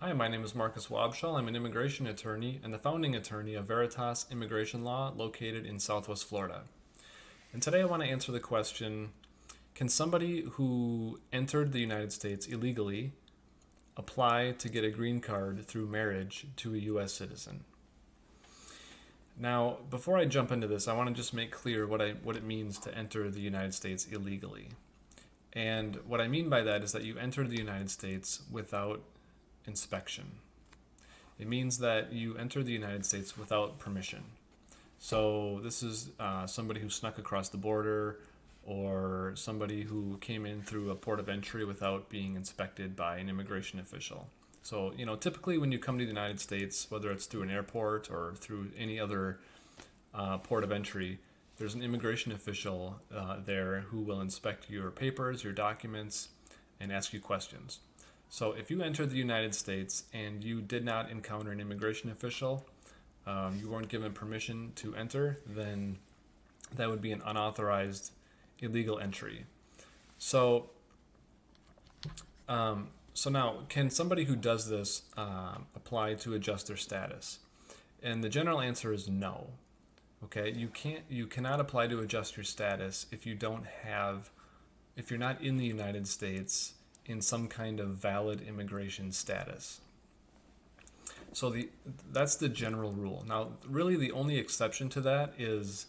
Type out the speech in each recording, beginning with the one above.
Hi, my name is Marcus Wabshall. I'm an immigration attorney and the founding attorney of Veritas Immigration Law located in Southwest Florida. And today I want to answer the question, can somebody who entered the United States illegally apply to get a green card through marriage to a U.S. citizen? Now, before I jump into this, I want to just make clear what it means to enter the United States illegally. And what I mean by that is that you enter the United States without inspection. It means that you enter the United States without permission. So this is somebody who snuck across the border or somebody who came in through a port of entry without being inspected by an immigration official. So, typically when you come to the United States, whether it's through an airport or through any other port of entry, there's an immigration official there who will inspect your papers, your documents, and ask you questions. So if you entered the United States and you did not encounter an immigration official, you weren't given permission to enter, then that would be an unauthorized illegal entry. So, so now, can somebody who does this apply to adjust their status? And the general answer is no. Okay, you cannot apply to adjust your status if you're not in the United States in some kind of valid immigration status. So that's the general rule. Now, really, the only exception to that is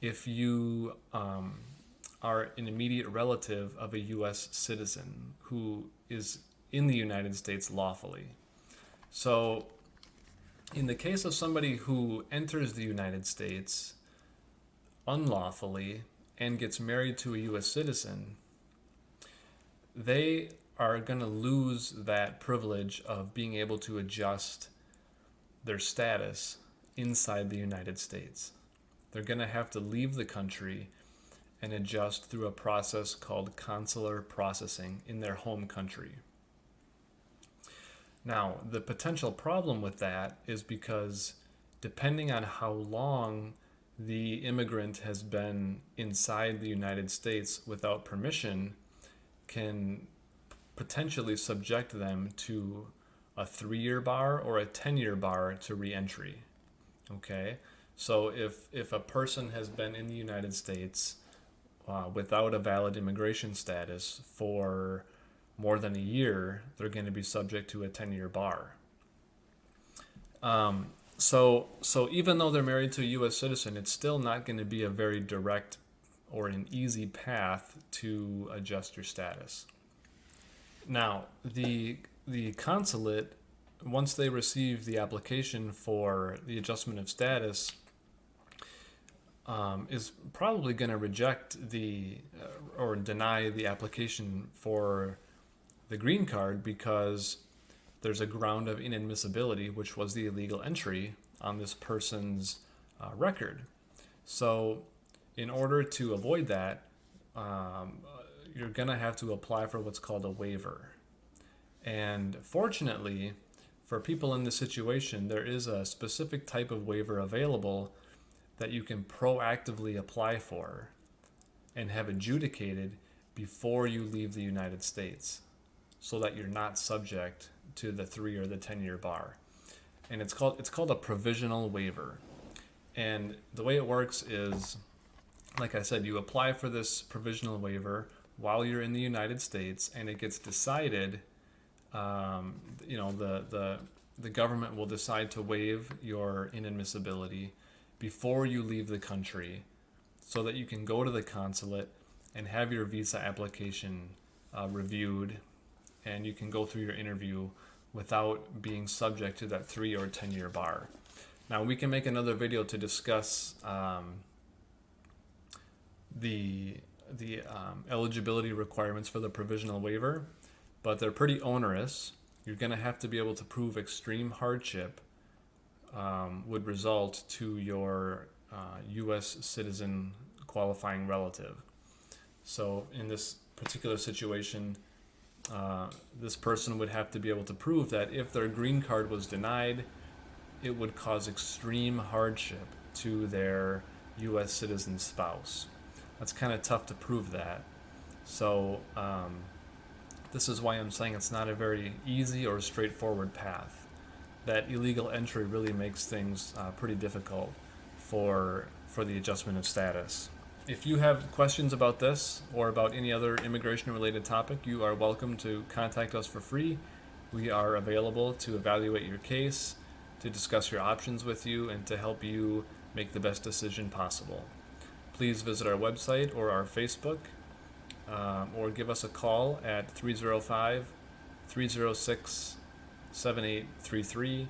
if you are an immediate relative of a U.S. citizen who is in the United States lawfully. So, in the case of somebody who enters the United States unlawfully and gets married to a U.S. citizen, they are going to lose that privilege of being able to adjust their status inside the United States. They're going to have to leave the country and adjust through a process called consular processing in their home country. Now, the potential problem with that is because depending on how long the immigrant has been inside the United States without permission, can potentially subject them to a 3-year bar or a 10-year bar to reentry. Okay, so if a person has been in the United States without a valid immigration status for more than a year, they're going to be subject to a 10-year bar. So even though they're married to a U.S. citizen, it's still not going to be a very direct or an easy path to adjust your status. Now, the consulate, once they receive the application for the adjustment of status, is probably going to reject or deny the application for the green card because there's a ground of inadmissibility, which was the illegal entry on this person's record. So in order to avoid that, you're going to have to apply for what's called a waiver. And fortunately, for people in this situation, there is a specific type of waiver available that you can proactively apply for and have adjudicated before you leave the United States so that you're not subject to the 3 or the 10-year bar. And it's called a provisional waiver. And the way it works is, like I said, you apply for this provisional waiver while you're in the United States, and it gets decided. The government will decide to waive your inadmissibility before you leave the country, so that you can go to the consulate and have your visa application reviewed, and you can go through your interview without being subject to that 3 or 10-year bar. Now, we can make another video to discuss the eligibility requirements for the provisional waiver, but they're pretty onerous. You're going to have to be able to prove extreme hardship would result to your U.S. citizen qualifying relative. So in this particular situation, this person would have to be able to prove that if their green card was denied, it would cause extreme hardship to their U.S. citizen spouse. That's kind of tough to prove that. So This is why I'm saying it's not a very easy or straightforward path. That illegal entry really makes things pretty difficult for the adjustment of status. If you have questions about this or about any other immigration related topic, you are welcome to contact us for free. We are available to evaluate your case, to discuss your options with you, and to help you make the best decision possible. Please visit our website or our Facebook, or give us a call at 305 306 7833.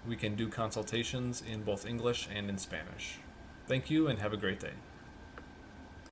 We can do consultations in both English and in Spanish. Thank you and have a great day.